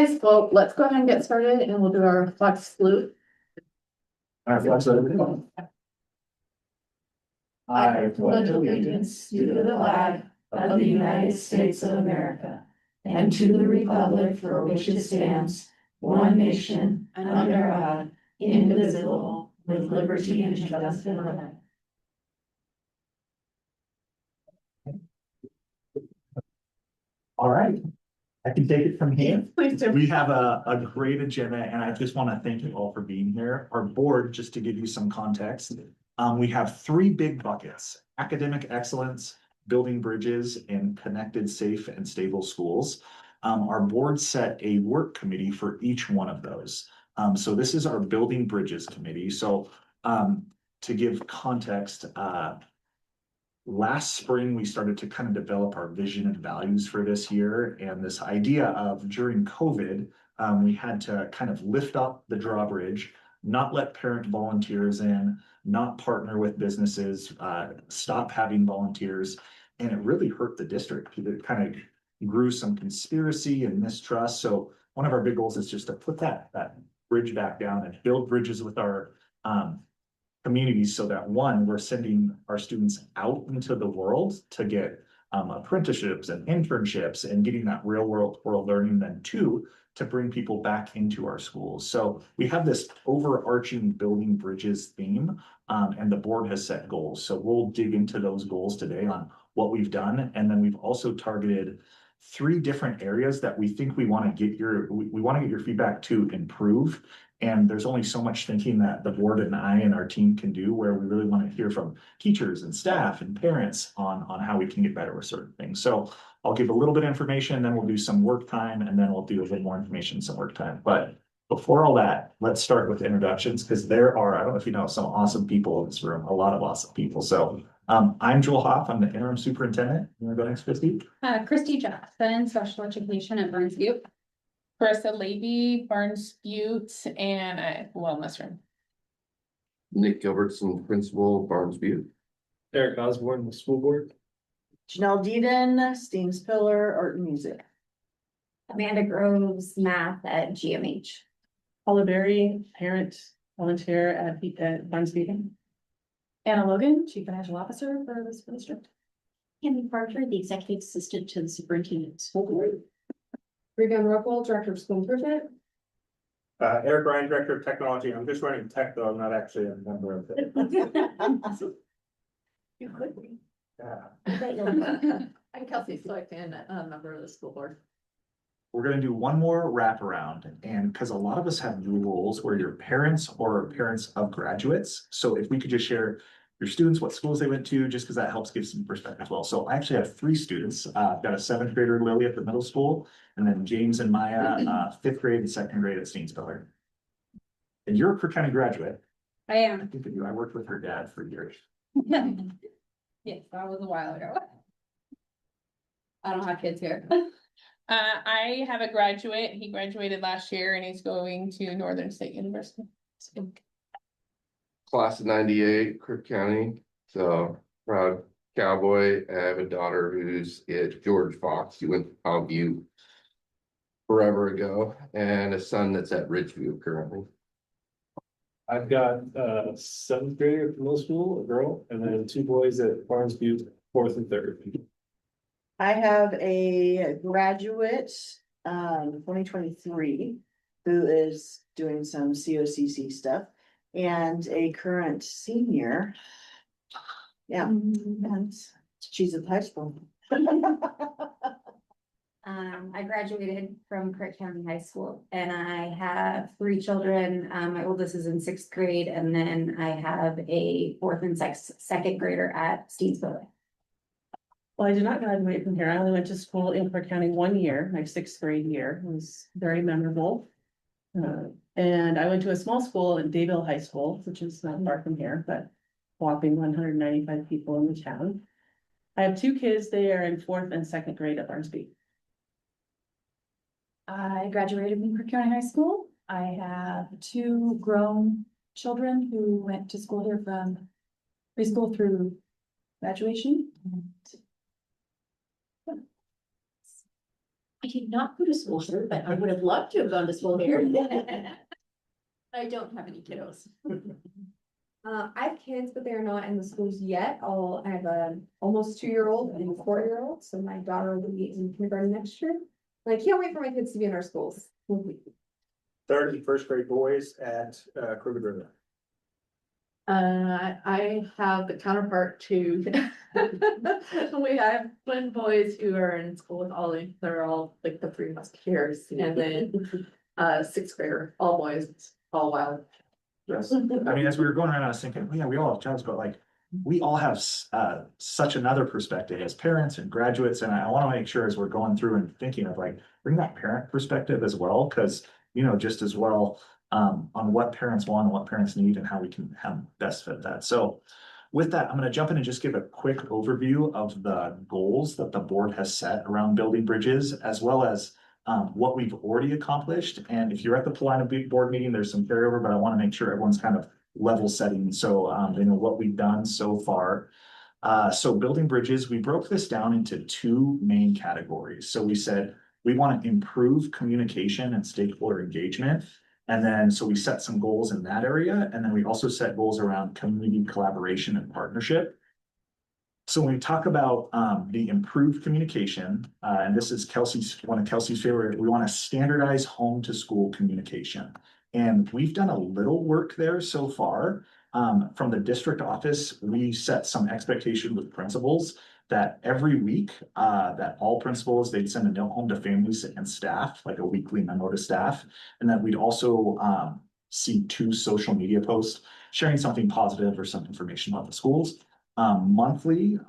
guys, well, let's go ahead and get started and we'll do our flag salute. All right, flag salute. I pledge allegiance to the flag of the United States of America and to the republic for which it stands, one nation, under God, indivisible, with liberty and justice for all. All right, I can take it from here. Please do. We have a great agenda, and I just want to thank you all for being here. Our board, just to give you some context, we have three big buckets: academic excellence, building bridges, and connected, safe, and stable schools. Our board set a work committee for each one of those. So this is our building bridges committee. So to give context, last spring, we started to kind of develop our vision and values for this year. And this idea of during COVID, we had to kind of lift up the drawbridge, not let parent volunteers in, not partner with businesses, stop having volunteers. And it really hurt the district. It kind of grew some conspiracy and mistrust. So one of our big goals is just to put that bridge back down and build bridges with our communities, so that one, we're sending our students out into the world to get apprenticeships and internships and getting that real world learning. Then two, to bring people back into our schools. So we have this overarching building bridges theme, and the board has set goals. So we'll dig into those goals today on what we've done. And then we've also targeted three different areas that we think we want to get your feedback to improve. And there's only so much thinking that the board and I and our team can do, where we really want to hear from teachers and staff and parents on how we can get better with certain things. So I'll give a little bit of information, then we'll do some work time, and then we'll do a little more information, some work time. But before all that, let's start with introductions, because there are, I don't know if you know, some awesome people in this room, a lot of awesome people. So I'm Joel Hoff. I'm the interim superintendent. You want to go next, Christy? Christy Jackson, special education at Burns Butte. Carissa Levy, Barnes Butte, and wellness room. Nick Gilbertson, principal, Barnes Butte. Eric Osborne, the school board. Janelle Deeden, Steams Pillar, Art and Music. Amanda Groves, math at GMH. Paula Berry, parent volunteer at Barnes Butte. Anna Logan, chief financial officer for the school district. Candy Parker, the executive assistant to the superintendent. School board. Regan Rockwell, director of school improvement. Eric Ryan, director of technology. I'm just running tech though. I'm not actually a member of it. You could be. Yeah. I'm Kelsey Stoican, a member of the school board. We're going to do one more wraparound, and because a lot of us have new roles where you're parents or parents of graduates. So if we could just share your students, what schools they went to, just because that helps give some perspective as well. So I actually have three students. I've got a 7th grader, Lily, at the middle school, and then James and Maya, 5th grade and 2nd grade at Steenspeller. And you're a Cook County graduate. I am. I think of you. I worked with her dad for years. Yes, that was a while ago. I don't have kids here. I have a graduate. He graduated last year and he's going to Northern State University. Class of 98, Crook County. So proud cowboy. I have a daughter who's at George Fox. She went to Palm Butte forever ago, and a son that's at Ridgeview currently. I've got 7th grader at middle school, a girl, and then 2 boys at Barnes Butte, 4th and 3rd. I have a graduate, 2023, who is doing some COCC stuff, and a current senior. Yeah, and she's at high school. I graduated from Crook County High School and I have 3 children. My oldest is in 6th grade, and then I have a 4th and 2nd grader at Steensville. Well, I did not graduate from here. I only went to school in Cook County 1 year. My 6th grade year was very memorable. And I went to a small school in Dayville High School, which is not far from here, but whopping 195 people in the town. I have 2 kids. They are in 4th and 2nd grade at Barnes Butte. I graduated from Cook County High School. I have 2 grown children who went to school here from preschool through graduation. I did not go to school here, but I would have loved to have gone to school here. I don't have any kiddos. I have kids, but they're not in the schools yet. I have a almost 2-year-old and a 4-year-old, so my daughter will be in kindergarten next year. And I can't wait for my kids to be in our schools. Third and first grade boys at Crooked River. I have the counterpart to. We have twin boys who are in school with Ollie, they're all like the Three Musketeers, and then sixth grader, all boys, all wild. Yes, I mean, as we were going around, I was thinking, well, yeah, we all have jobs, but like, we all have such another perspective as parents and graduates, and I want to make sure as we're going through and thinking of like, bring that parent perspective as well, because you know, just as well, on what parents want and what parents need and how we can have best fit that. So with that, I'm going to jump in and just give a quick overview of the goals that the board has set around building bridges, as well as what we've already accomplished. And if you're at the Paulina board meeting, there's some carryover, but I want to make sure everyone's kind of level setting. So they know what we've done so far. So building bridges, we broke this down into 2 main categories. So we said we want to improve communication and stakeholder engagement. And then, so we set some goals in that area. And then we also set goals around community collaboration and partnership. So when we talk about the improved communication, and this is one of Kelsey's favorite, we want to standardize home to school communication. And we've done a little work there so far. From the district office, we set some expectations with principals that every week, that all principals, they'd send a note home to families and staff, like a weekly memo to staff. And that we'd also see 2 social media posts sharing something positive or some information about the schools. Monthly,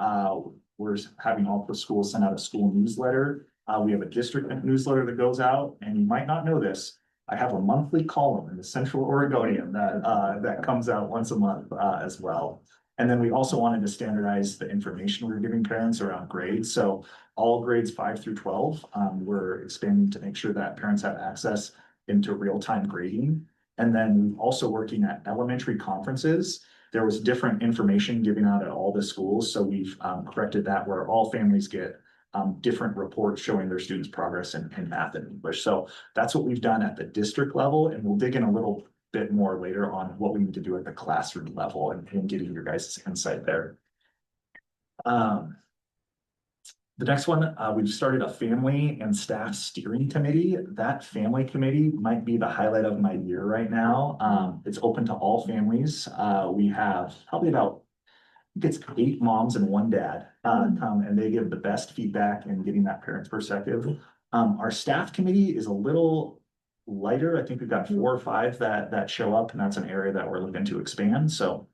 we're having all the schools send out a school newsletter. We have a district newsletter that goes out, and you might not know this. I have a monthly column in the Central Oregonian that comes out once a month as well. And then we also wanted to standardize the information we're giving parents around grades. So all grades 5 through 12, we're expanding to make sure that parents have access into real-time grading. And then also working at elementary conferences, there was different information given out at all the schools. So we've corrected that where all families get different reports showing their students' progress in math and English. So that's what we've done at the district level, and we'll dig in a little bit more later on what we need to do at the classroom level and getting your guys' insight there. The next one, we've started a family and staff steering committee. That family committee might be the highlight of my year right now. It's open to all families. We have probably about, I think it's 8 moms and 1 dad come, and they give the best feedback in getting that parent's perspective. Our staff committee is a little lighter. I think we've got 4 or 5 that show up, and that's an area that we're looking to expand. So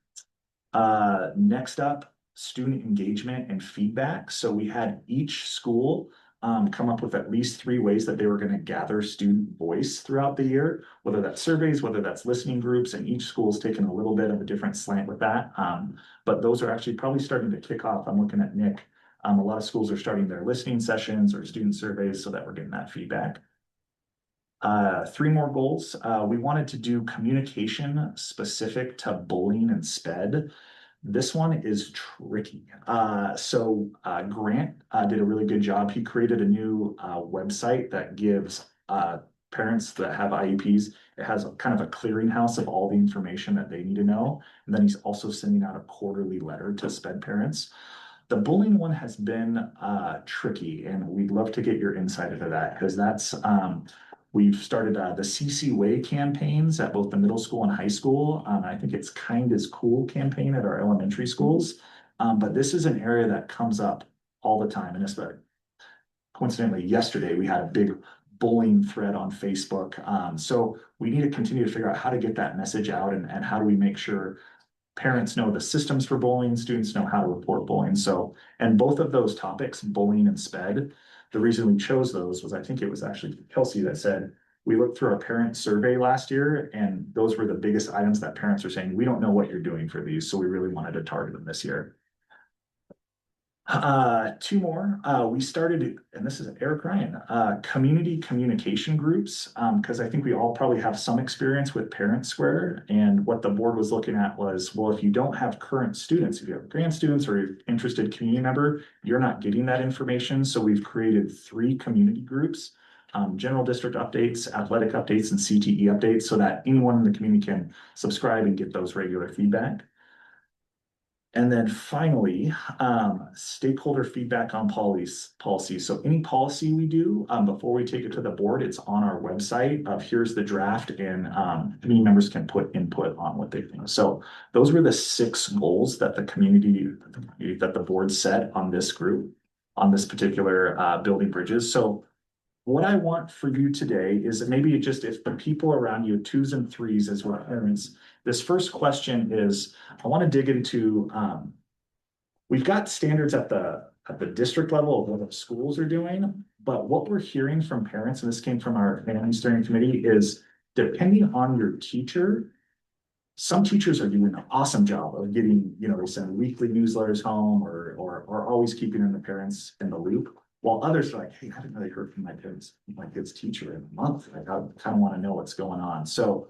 next up, student engagement and feedback. So we had each school come up with at least 3 ways that they were going to gather student voice throughout the year, whether that's surveys, whether that's listening groups, and each school's taken a little bit of a different slant with that. But those are actually probably starting to kick off. I'm looking at Nick. A lot of schools are starting their listening sessions or student surveys so that we're getting that feedback. 3 more goals. We wanted to do communication specific to bullying and SPED. This one is tricky. Grant did a really good job. He created a new website that gives parents that have IEPs, it has kind of a clearinghouse of all the information that they need to know. And then he's also sending out a quarterly letter to SPED parents. The bullying one has been tricky, and we'd love to get your insight into that, because that's we've started the CC Way campaigns at both the middle school and high school. I think it's Kind is Cool campaign at our elementary schools. But this is an area that comes up all the time. And especially, coincidentally, yesterday we had a big bullying thread on Facebook. So we need to continue to figure out how to get that message out, and how do we make sure parents know the systems for bullying, students know how to report bullying. So, and both of those topics, bullying and SPED, the reason we chose those was, I think it was actually Kelsey that said, we looked through our parent survey last year, and those were the biggest items that parents are saying, we don't know what you're doing for these. So we really wanted to target them this year. Two more. We started, and this is Eric Ryan, community communication groups. Because I think we all probably have some experience with Parent Square. And what the board was looking at was, well, if you don't have current students, if you have grad students or you're interested community member, you're not getting that information. So we've created 3 community groups. General district updates, athletic updates, and CTE updates, so that anyone in the community can subscribe and get those regular feedback. And then finally, stakeholder feedback on policy. So any policy we do, before we take it to the board, it's on our website of here's the draft, and community members can put input on what they think. So those were the 6 goals that that the board set on this group, on this particular building bridges. So what I want for you today is maybe just if the people around you, 2s and 3s as well, parents, this first question is, I want to dig into, we've got standards at the district level of what the schools are doing, but what we're hearing from parents, and this came from our family steering committee, is depending on your teacher, some teachers are doing an awesome job of getting, they send weekly newsletters home or always keeping the parents in the loop. While others are like, hey, I haven't really heard from my kid's teacher in a month. I kind of want to know what's going on. So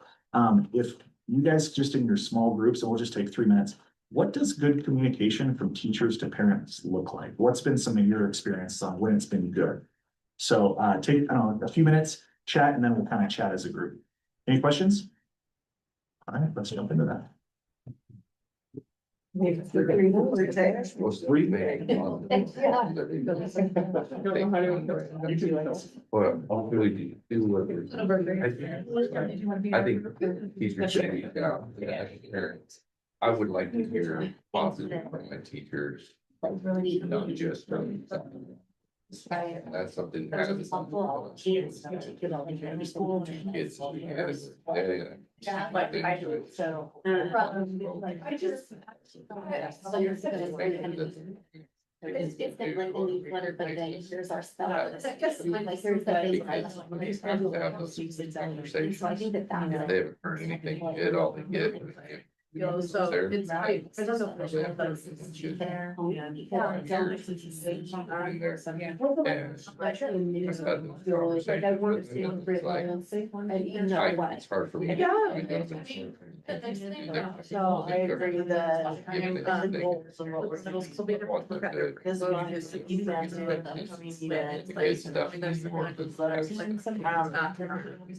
if you guys just in your small groups, and we'll just take 3 minutes, what does good communication from teachers to parents look like? What's been some of your experience on when it's been good? So take, I don't know, a few minutes, chat, and then we'll kind of chat as a group. Any questions? All right, let's jump into that. Well, 3 things. Well, I'll really do what I think teachers should be down. I would like to hear positive from my teachers, not just from. That's something. Kids, It's been like a newsletter, but then here's our stuff. Like here's the things. So I think that If they haven't heard anything good, all they get. So it's great. I don't know. Like I want to see on Brit and you know what? It's hard for me. So I agree that the goals and what we're Middle doing. school better. This one is the example of the community that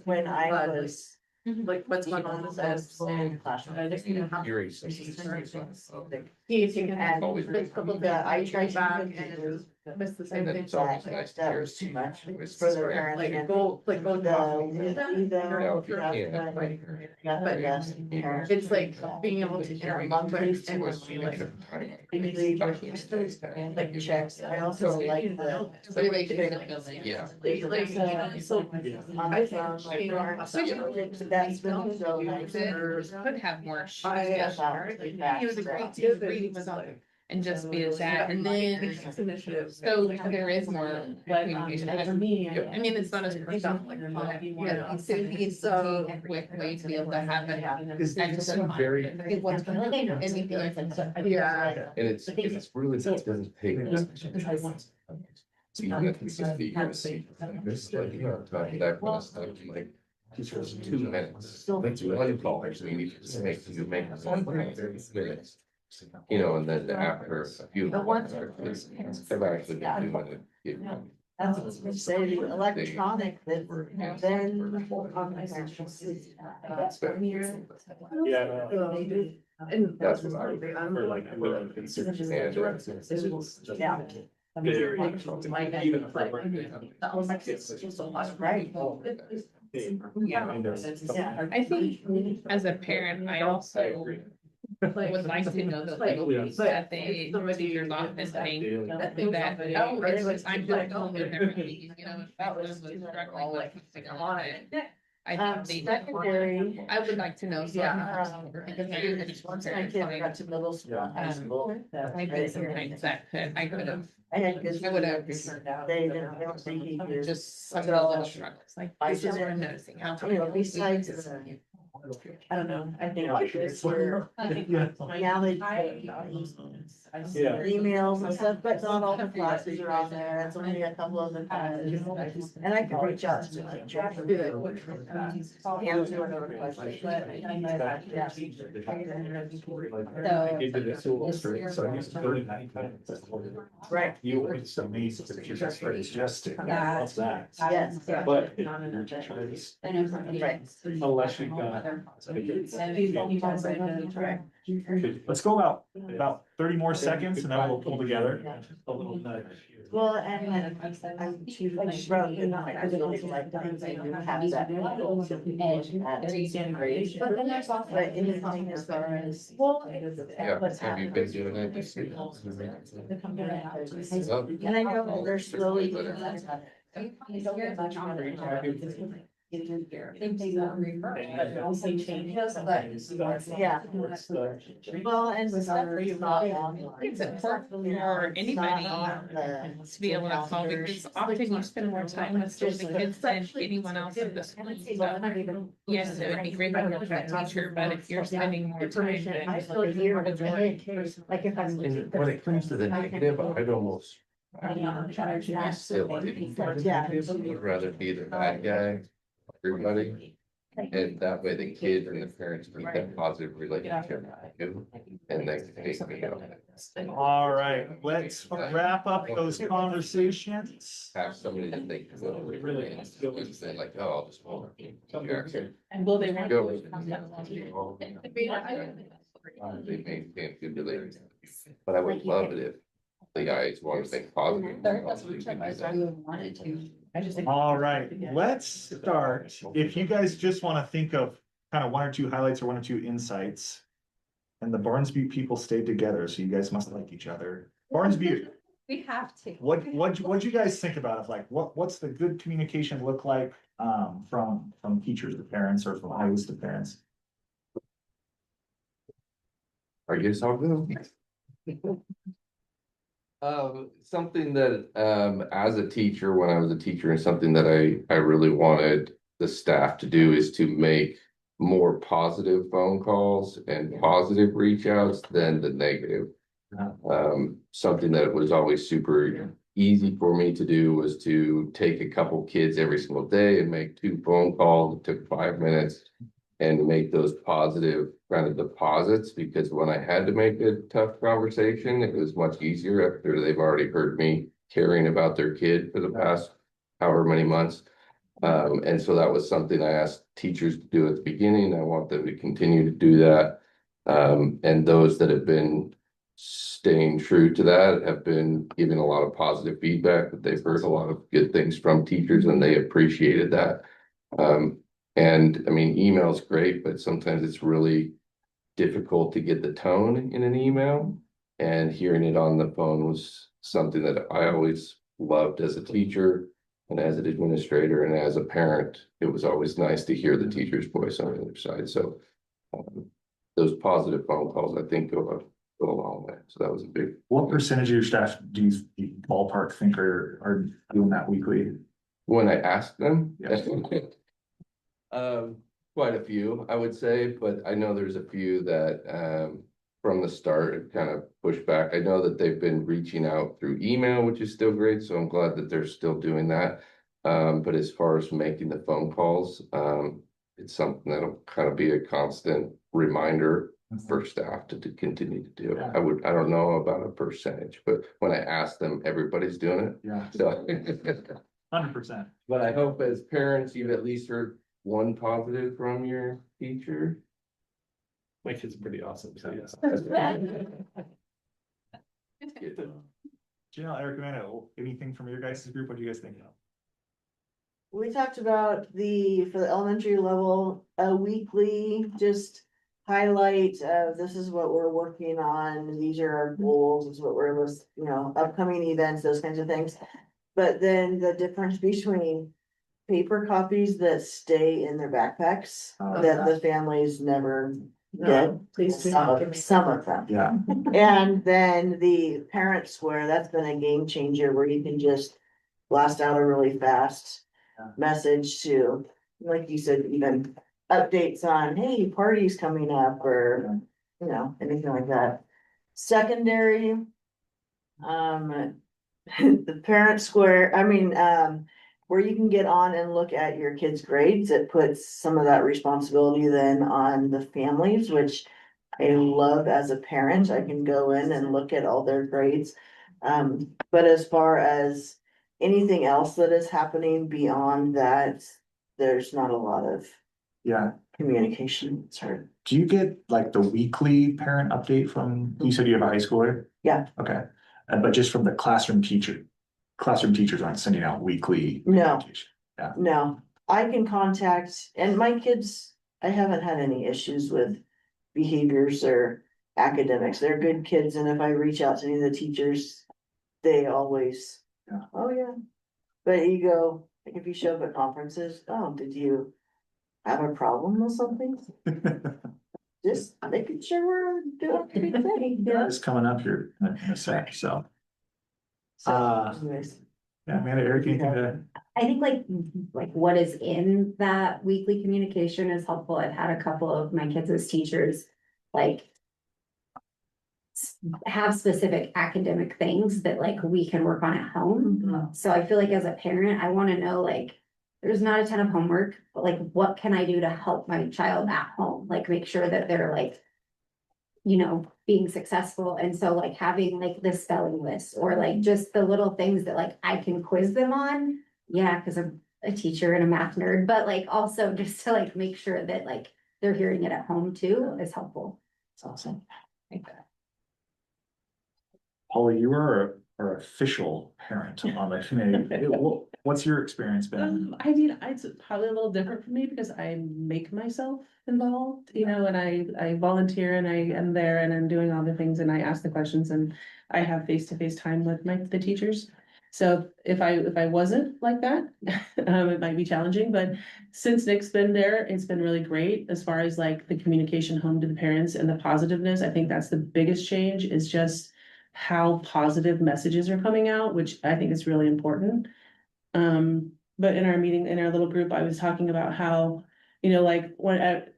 when I was Like what's going on with this and classroom. Hearing. I tried back to and missed the And same then thing. it's always nice to that hear. was too much for the parents. Like and go the But best parents. it's like being able to interact with and Like checks, I also like the. Yeah. So I found that's been so nice. Could have more. he was a great teacher. And just be as that, and then, Initiatives. so there is more communication. For me, I mean, it's not as personal, but Yeah. so it's so quick way to be able to have it. Is this very, It was anything like that. Yeah. And it's really, it doesn't take. So you have to just be here to see. This is like, talking that kind of stuff, like, teachers 2 minutes. Like, 1 call, actually, you need to make 30 minutes. And then after a few. I've actually been doing it. That's what we say, the electronic that then. Yeah, And That's what I. for like. Yeah. Very. Even if Yeah. I think as a parent, I also would like to know that that they, teachers often think that, oh, I'm just home with everybody, if was struggling with something on it. I think they Secondary. I would like to know. Once my kid got to middle school, and high school. I've been sometimes that I could have. I had good. I would have. They don't think he could. Just some of the little struggles, like I this is just- what I'm noticing. How. Besides the I don't know, I think Yeah. this year, Yeah. now they. Yeah. Emails and stuff, but not all the classes are on there, it's only a couple of the classes. And I can reach out to like. Jeff, do that. Answer whatever questions. You did it so straight, so I used to go in 95. Right. You were just amazed that you're just majestic. Yeah. Love that. Yes. But I know somebody. Right. unless you've got. Right. Let's go about 30 more seconds and then we'll pull together. A little nudge. Well, and then I'm too, like, wrote, you know, I really like things I do have that. Grade. But then there's also. But anything as far as. Yeah, what's have you been doing it? And I know that they're slowly. Yeah. Well, and stuff is not online. It's important for anybody to be able to call, because often you spend more time with the kids than anyone else in the school. So, yes, it would be great to work with a teacher, but if you're spending more time. I still hear it, like if I'm. And when it comes to the negative, I'd almost. Still, Yeah. would rather be the bad guy, everybody. And that way the kids and the parents keep that positive relationship too, and they can take me out. All right, let's wrap up those conversations. Have somebody that they can go with, really, and say like, oh, I'll just. And will they want Go to? with They maintain good relations, but I would love it if the guys want to think positive. All right, let's start. If you guys just want to think of kind of one or two highlights or one or two insights. And the Barnesview people stayed together, so you guys must like each other. Barnesview, We have to. what'd you guys think about it? Like, what's the good communication look like, from teachers to parents or from IOs to parents? I guess I'll go. Something that, as a teacher, when I was a teacher, and something that I really wanted the staff to do is to make more positive phone calls and positive reach outs than the negative. Something that was always super easy for me to do was to take a couple kids every single day and make 2 phone calls. It took 5 minutes. And make those positive kind of deposits, because when I had to make a tough conversation, it was much easier after they've already heard me caring about their kid for the past however many months. And so that was something I asked teachers to do at the beginning. I want them to continue to do that. And those that have been staying true to that have been giving a lot of positive feedback, that they've heard a lot of good things from teachers and they appreciated that. And I mean, email's great, but sometimes it's really difficult to get the tone in an email. And hearing it on the phone was something that I always loved as a teacher and as an administrator and as a parent. It was always nice to hear the teacher's voice on the other side. So those positive phone calls, I think, go a long way. So that was a big. What percentage of your staff do you ballpark think are doing that weekly? When I asked them. Yes. Quite a few, I would say, but I know there's a few that, from the start have kind of pushed back. I know that they've been reaching out through email, which is still great, so I'm glad that they're still doing that. But as far as making the phone calls, it's something that'll kind of be a constant reminder for staff to continue to do. I don't know about a percentage, but when I ask them, everybody's doing it. Yeah, So 100%. but I hope as parents, you've at least heard one positive from your teacher. My kid's pretty awesome, so yes. Janelle, Eric, Amanda, anything from your guys' group? What do you guys think? We talked about for the elementary level, a weekly, just highlight of this is what we're working on, these are our goals, this is what we're, upcoming events, those kinds of things. But then the difference between paper copies that stay in their backpacks, that the families never get, some of them. Yeah. And then the parents where that's been a game changer, where you can just blast out a really fast message to, like you said, even updates on, hey, party's coming up, or, you know, anything like that. Secondary. The parent square, where you can get on and look at your kids' grades, it puts some of that responsibility then on the families, which I love as a parent. I can go in and look at all their grades. But as far as anything else that is happening beyond that, there's not a lot of Yeah. communication. Sorry. Do you get like the weekly parent update from, you said you have a high schooler? Yeah. Okay, but just from the classroom teachers aren't sending out weekly. No. communication. No, I can contact, and my kids, I haven't had any issues with behaviors or academics. They're good kids, and if I reach out to any of the teachers, they always, Yeah. oh yeah. But you go, like if you show up at conferences, oh, did you have a problem with something? Just making sure we're doing a good thing. Yeah. It's coming up here in a sec, so, So, anyways. yeah, Amanda, Eric, anything to? I think like what is in that weekly communication is helpful. I've had a couple of my kids as teachers, like. Have specific academic things that like we can work on at home. So I feel like as a parent, I wanna know like. There's not a ton of homework, but like what can I do to help my child at home? Like make sure that they're like. You know, being successful, and so like having like the spelling list or like just the little things that like I can quiz them on. Yeah, cause I'm a teacher and a math nerd, but like also just to like make sure that like they're hearing it at home too is helpful. It's awesome. Paula, you are our official parent on the committee. What's your experience been? I mean, it's probably a little different for me because I make myself involved, you know, and I volunteer and I am there and I'm doing all the things and I ask the questions and I have face-to-face time with the teachers. So if I wasn't like that, it might be challenging, but since Nick's been there, it's been really great as far as like the communication home to the parents and the positiveness. I think that's the biggest change is just how positive messages are coming out, which I think is really important. But in our meeting, in our little group, I was talking about how, you know, like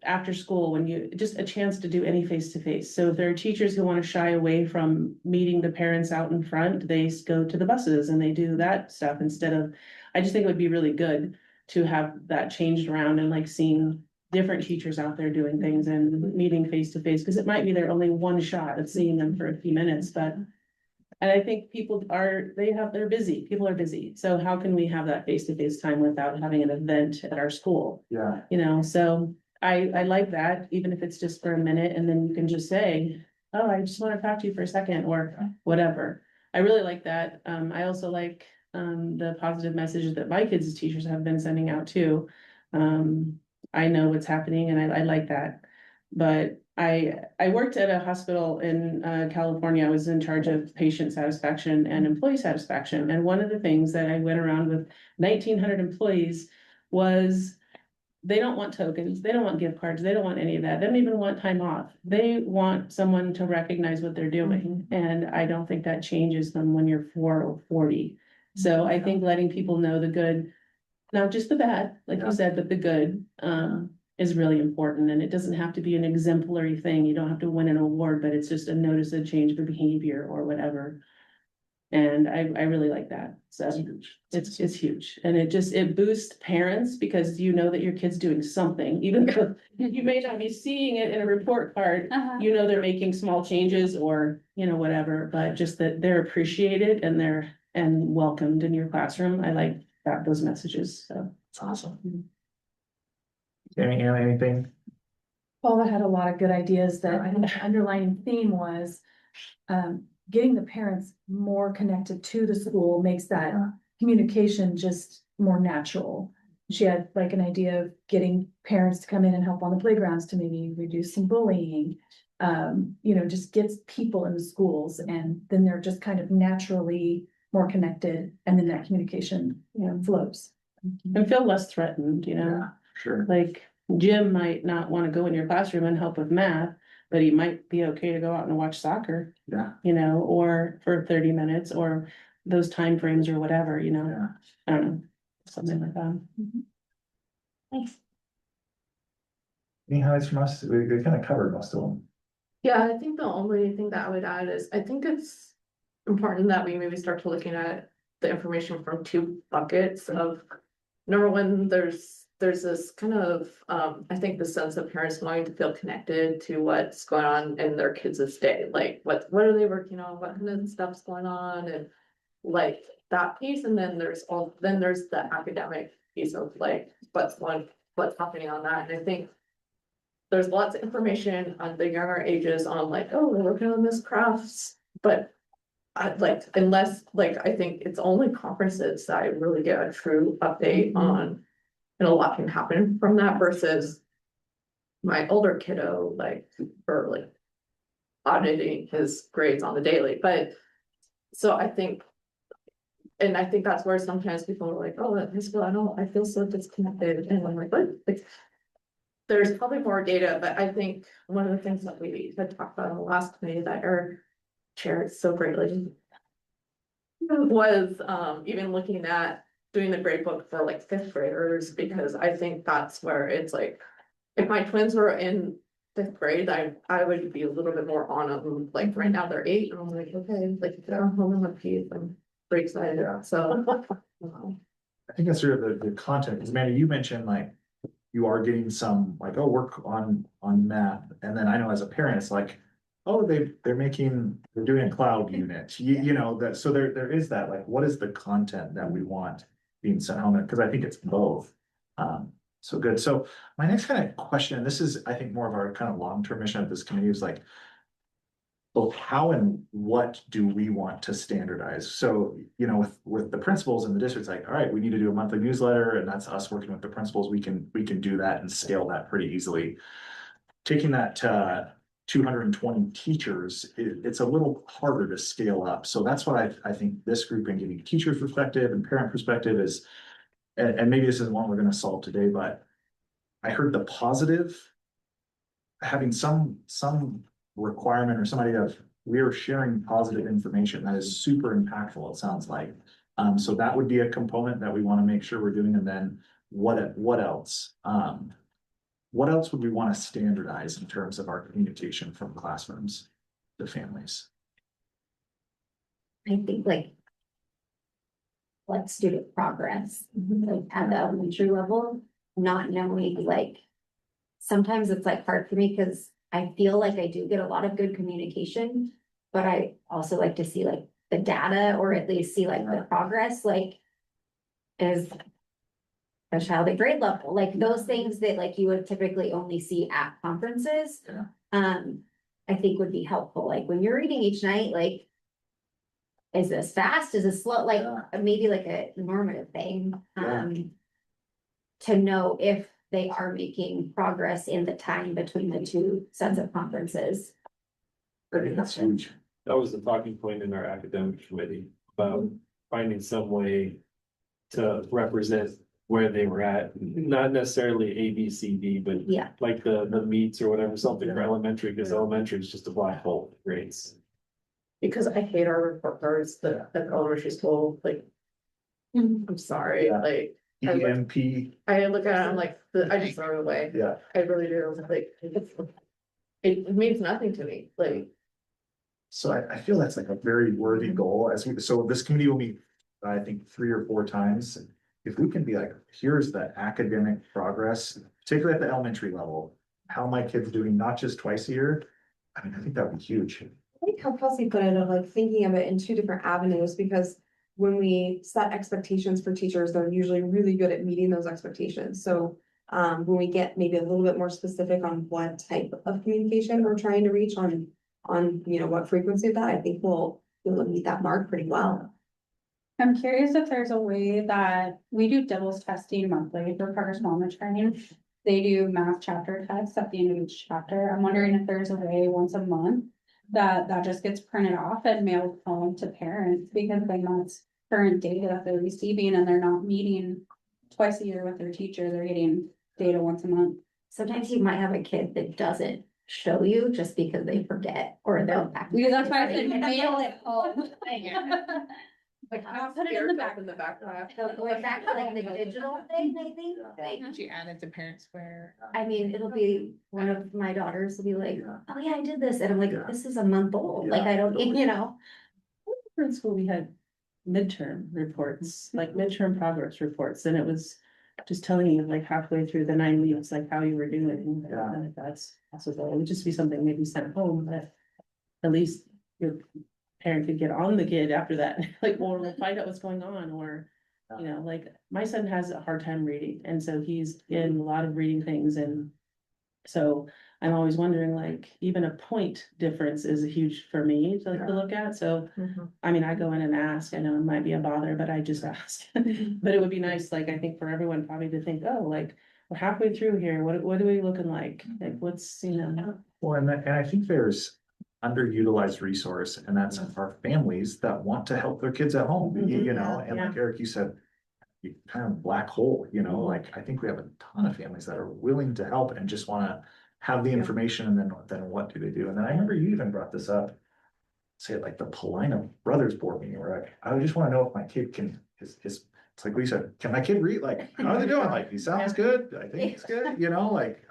after school, when you just a chance to do any face to face. So if there are teachers who want to shy away from meeting the parents out in front, they go to the buses and they do that stuff instead of, I just think it would be really good to have that changed around and like seeing different teachers out there doing things and meeting face to face, because it might be their only one shot at seeing them for a few minutes, but. And I think they're busy, people are busy, so how can we have that face-to-face time without having an event at our school? Yeah, You know, so I like that, even if it's just for a minute, and then you can just say, oh, I just wanna talk to you for a second, or whatever. I really like that, I also like, the positive messages that my kids' teachers have been sending out too. I know what's happening and I like that, but I worked at a hospital in California. I was in charge of patient satisfaction and employee satisfaction. And one of the things that I went around with 1,900 employees was they don't want tokens, they don't want gift cards, they don't want any of that. They don't even want time off. They want someone to recognize what they're doing. And I don't think that changes them when you're 4 or 40. So I think letting people know the good, not just the bad, like you said, but the good, is really important, and it doesn't have to be an exemplary thing. You don't have to win an award, but it's just a notice of change of behavior or whatever. And I really like that. So it's huge. And it boosts parents because you know that your kid's doing something, even though you may not be seeing it in a report card. You know, they're making small changes or, you know, whatever, but just that they're appreciated and welcomed in your classroom. I like those messages. So it's awesome. Anything? Paula had a lot of good ideas that I think the underlying theme was getting the parents more connected to the school makes that communication just more natural. She had like an idea of getting parents to come in and help on the playgrounds to maybe reduce some bullying. You know, just gets people in the schools and then they're just kind of naturally more connected and then that communication, you know, flows. And feel less threatened, you know? Sure. Like Jim might not want to go in your classroom and help with math, but he might be okay to go out and watch soccer. Yeah. You know, or for 30 minutes or those time frames or whatever, you know. Yeah. I don't know, something like that. Thanks. Any highlights from us? We kind of covered most of them. Yeah, I think the only thing that I would add is, I think it's important that we maybe start to looking at the information from two buckets of. Number one, there's this kind of, I think the sense of parents wanting to feel connected to what's going on in their kids' day, like what are they working on, what kind of stuff's going on, and like that piece, and then there's the academic piece of like what's happening on that, and I think there's lots of information on the younger ages on like, oh, we're working on this crafts, but I'd like, unless, like, I think it's only conferences that I really get a true update on. And a lot can happen from that versus my older kiddo, like, or like auditing his grades on the daily, but so I think. And I think that's where sometimes people are like, oh, at high school, I feel so disconnected, and I'm like, what? Like, there's probably more data, but I think one of the things that we had talked about in the last committee that Eric chaired so greatly was even looking at doing the grade book for like fifth graders, because I think that's where it's like, if my twins were in fifth grade, I would be a little bit more on them. Like right now they're 8, and I'm like, okay, like they're home in one piece. I'm pretty excited. So I think that's sort of the content, because Mandy, you mentioned like you are getting some like, oh, work on math, and then I know as a parent, it's like, oh, they're doing a cloud unit, you know, that, so there is that, like, what is the content that we want being sent home, because I think it's both. So good. So my next kind of question, and this is, I think, more of our kind of long-term mission of this committee, is like, both how and what do we want to standardize? So, you know, with the principals in the districts, like, all right, we need to do a monthly newsletter, and that's us working with the principals. We can do that and scale that pretty easily. Taking that to 220 teachers, it's a little harder to scale up. So that's what I think this group, and giving teachers perspective and parent perspective is, and maybe this isn't one we're going to solve today, but I heard the positive, having some requirement or somebody of, we are sharing positive information that is super impactful, it sounds like. So that would be a component that we want to make sure we're doing. And then what else? What else would we want to standardize in terms of our communication from classrooms to families? I think like. Like student progress, like at the elementary level, not knowing like. Sometimes it's like hard for me because I feel like I do get a lot of good communication. But I also like to see like the data, or at least see like the progress, like. Is a child at grade level, like those things that like you would typically only see at conferences. Yeah. I think would be helpful, like when you're reading each night, like. Is this fast? Is this slow? Like maybe like a normative thing. To know if they are making progress in the time between the two sets of conferences. I think that's huge. That was the talking point in our academic committee about finding some way to represent where they were at, not necessarily A, B, C, D, but Yeah, like the meets or whatever, something for elementary, because elementary is just a black hole grades. because I hate our report cards that at elementary school, like. I'm sorry, Yeah. like, EMP, I look at it, I'm like, I just throw it away. yeah. I really do, like, it means nothing to me, like. So I feel that's like a very worthy goal, so this committee will meet, I think, 3 or 4 times. If we can be like, here's the academic progress, particularly at the elementary level, how my kid's doing, not just twice a year. I mean, I think that'd be huge. I think how Kelsey put it, of like thinking of it in 2 different avenues, because when we set expectations for teachers, they're usually really good at meeting those expectations. So when we get maybe a little bit more specific on what type of communication we're trying to reach on, you know, what frequency of that, I think we'll meet that mark pretty well. I'm curious if there's a way that we do DIBELS testing monthly for progress monitoring. They do math chapter tests at the end of each chapter. I'm wondering if there's a way once a month that just gets printed off and mailed home to parents, because then that's current data that they're receiving, and they're not meeting twice a year with their teacher. They're getting data once a month. sometimes you might have a kid that doesn't show you just because they forget or they're. Because that's why I said mail it home. Like, I'll put it in the back. In the backpack. So going back to like the digital thing, maybe, like, Did you add it to Parent Square? I mean, it'll be, one of my daughters will be like, oh yeah, I did this, and I'm like, this is a month old, like, I don't, you know. In school, we had midterm reports, like midterm progress reports, and it was just telling you like halfway through the 9 weeks, like how you were doing. Yeah. And if that's possible, it would just be something maybe sent home, but at least your parent could get on the kid after that, like, or we'll find out what's going on, or, you know, like, my son has a hard time reading, and so he's in a lot of reading things, and so I'm always wondering, like, even a point difference is huge for me to like to look at, so I mean, I go in and ask, I know it might be a bother, but I just ask. But it would be nice, like, I think for everyone probably to think, oh, like, we're halfway through here, what are we looking like? Like, what's, you know? Well, and I think there's underutilized resource, and that's our families that want to help their kids at home, you know, and like Eric, you said, you kind of black hole, you know, like, I think we have a ton of families that are willing to help and just wanna have the information, and then what do they do? And then I remember you even brought this up, say it like the Polina Brothers board meeting, where I just wanna know if my kid can, it's like we said, can my kid read? Like, how are they doing? Like, he sounds good, I think he's good, you know, like,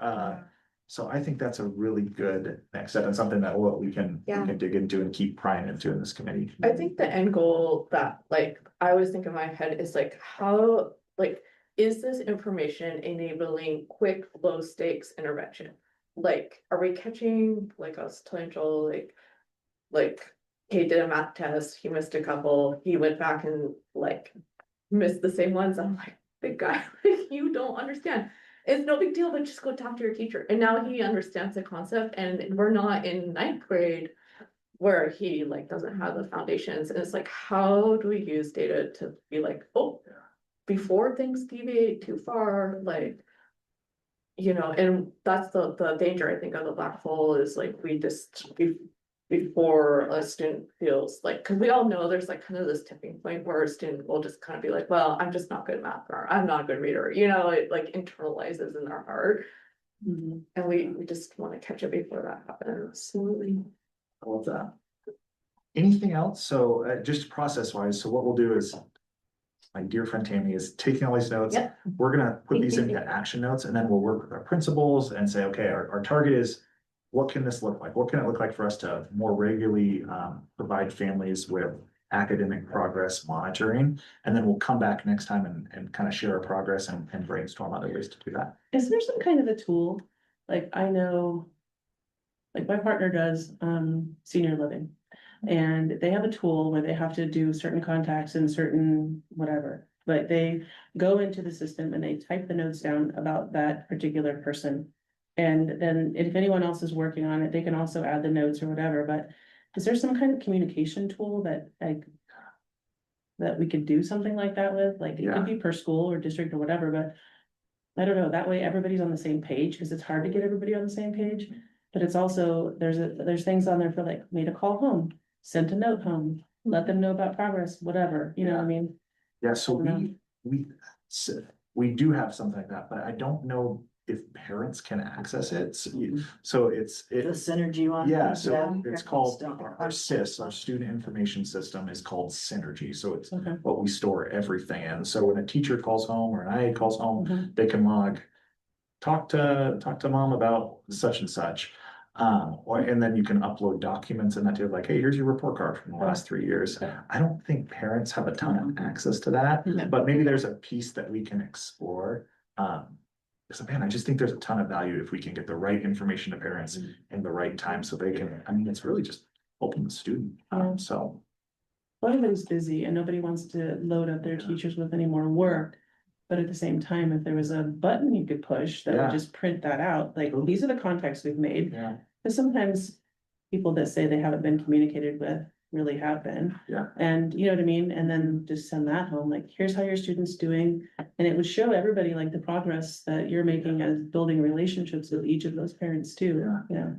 so I think that's a really good next step, and something that we can dig into and keep prying into in this committee. I think the end goal that like I always think in my head is like how like is this information enabling quick low stakes intervention? Like, are we catching, like I was telling Joel, like he did a math test, he missed a couple, he went back and like missed the same ones. I'm like, big guy, like, you don't understand. It's no big deal, but just go talk to your teacher. And now he understands the concept, and we're not in 9th grade where he like doesn't have the foundations. And it's like, how do we use data to be like, oh, before things deviate too far, like, you know, and that's the danger, I think, of the black hole is like, we just, before a student feels like, because we all know there's like kind of this tipping point where a student will just kind of be like, well, I'm just not good at math, or I'm not a good reader, you know, it like internalizes in their heart. And we just want to catch it before that happens. Absolutely. I love that. Anything else? So just process wise, so what we'll do is, my dear friend Tammy is taking all these notes. Yep. We're gonna put these into action notes, and then we'll work with our principals and say, okay, our target is, what can this look like? What can it look like for us to more regularly provide families with academic progress monitoring? And then we'll come back next time and kind of share our progress and brainstorm other ways to do that. Is there some kind of a tool? Like, I know, like, my partner does senior living, and they have a tool where they have to do certain contacts and certain whatever. But they go into the system and they type the notes down about that particular person. And then if anyone else is working on it, they can also add the notes or whatever, but is there some kind of communication tool that like that we could do something like that with? Like, it could be per school or district or whatever, but I don't know, that way everybody's on the same page, because it's hard to get everybody on the same page. But it's also, there's things on there for like, made a call home, sent a note home, let them know about progress, whatever, you know what I mean? Yeah, so we do have something like that, but I don't know if parents can access it. So it's The Synergy one. yeah, so it's called our SIS, our Student Information System is called Synergy. So it's Okay. what we store everything in. So when a teacher calls home or an IA calls home, they can log, talk to mom about such and such. And then you can upload documents and that too, like, hey, here's your report card from the last 3 years. I don't think parents have a ton of access to that, but maybe there's a piece that we can explore. So man, I just think there's a ton of value if we can get the right information to parents in the right time, so they can, I mean, it's really just helping the student. So. Everybody's busy and nobody wants to load up their teachers with any more work. But at the same time, if there was a button you could push that would just print that out, like, these are the contacts we've made. Yeah. Because sometimes people that say they haven't been communicated with really have been. Yeah. And you know what I mean? And then just send that home, like, here's how your student's doing. And it would show everybody like the progress that you're making as building relationships with each of those parents too. Yeah.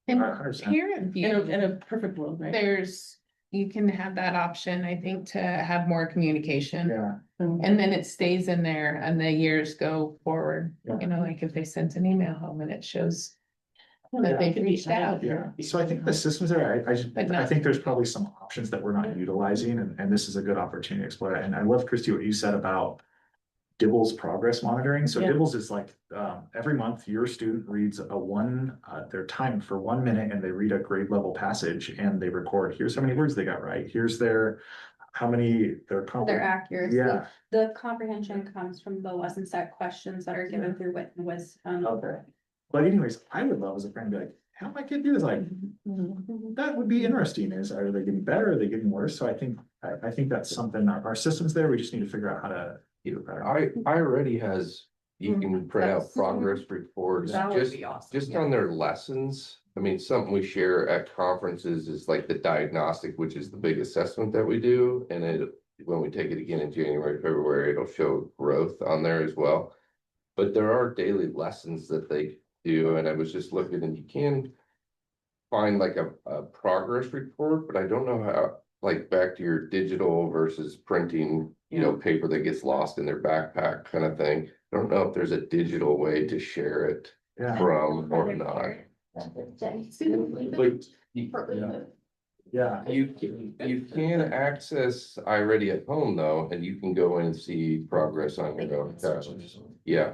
And 100%. parent view, In a perfect world, right? you can have that option, I think, to have more communication. Yeah. And then it stays in there and the years go forward, Yeah. you know, like if they sent an email home and it shows That they reached out. Yeah, so I think the systems are, But I not- think there's probably some options that we're not utilizing, and this is a good opportunity to explore. And I love, Christy, what you said about Dibble's progress monitoring. So Yeah. Dibbles is like, every month your student reads they're timed for 1 minute and they read a grade level passage and they record, here's how many words they got right, here's how many Their accuracy. Yeah, The comprehension comes from the lesson set questions that are given through was, okay. But anyways, I would love as a friend to be like, how my kid do this, like, that would be interesting, are they getting better, are they getting worse? So I think that's something, our system's there, we just need to figure out how to do it better. I already has, you can print out That's- progress reports, That would just, be awesome. just on their lessons. I mean, something we share at conferences is like the diagnostic, which is the big assessment that we do. And when we take it again in January, February, it'll show growth on there as well. But there are daily lessons that they do, and I was just looking, and you can find like a progress report, but I don't know how, like back to your digital versus printing, paper that gets lost in their backpack kind of thing. I don't know if there's a digital way to share it Yeah, from or not. But yeah, you can access iReady at home though, and you can go in and see progress on your own. Yeah,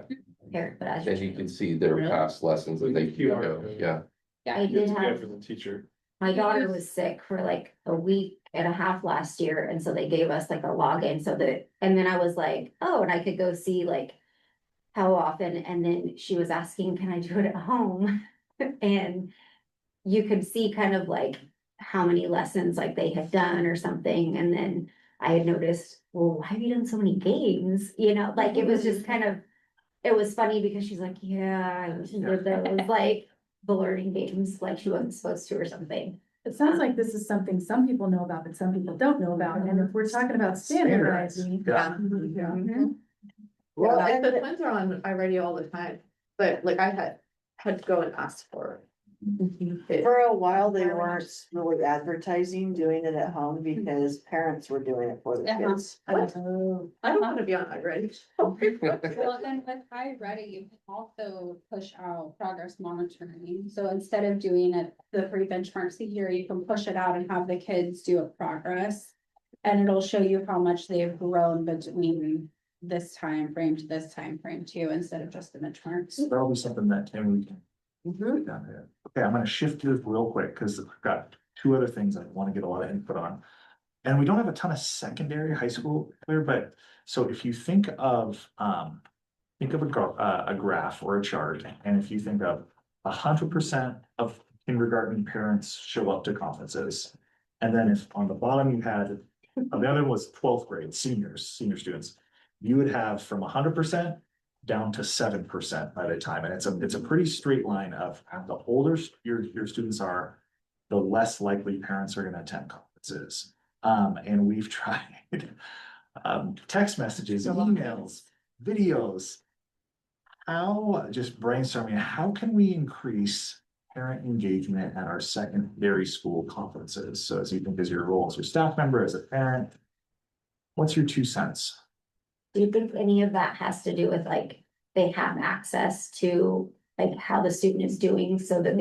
Here, but as and you can see their past lessons that they do, yeah. I did have, For the teacher. my daughter was sick for like a week and a half last year, and so they gave us like a login so that, and then I was like, oh, and I could go see like how often, and then she was asking, can I do it at home? And you could see kind of like how many lessons like they had done or something, and then I had noticed, well, why have you done so many games? Like it was just kind of, it was funny because she's like, yeah, I did those, like the learning games, like she wasn't supposed to or something. It sounds like this is something some people know about, but some people don't know about, and if we're talking about standardizing. yeah. Mhm. Well, Like and the twins are on iReady all the time, but like I had to go and ask for it. for a while, they weren't really advertising doing it at home because parents were doing it for the kids. I don't want to be on iReady. Well, then with iReady, you can also push out progress monitoring. So instead of doing it, the three benchmarks a year, you can push it out and have the kids do a progress. And it'll show you how much they've grown between this time frame to this time frame too, instead of just the benchmarks. That'll be something that Tim, we can put down there. Okay, I'm gonna shift gears real quick, because I've got two other things I want to get a lot of input on. And we don't have a ton of secondary high school there, but so if you think of a graph or a chart, and if you think of 100% of kindergarten parents show up to conferences. And then if on the bottom you had, the other was 12th grade, senior students, you would have from 100% down to 7% by the time, and it's a pretty straight line of the older your students are, the less likely parents are gonna attend conferences. And we've tried text messages, emails, videos. Just brainstorming, how can we increase parent engagement at our secondary school conferences? So as you think as your role as your staff member, as a parent, what's your 2 cents? Do you think any of that has to do with like, they have access to like how the student is doing so that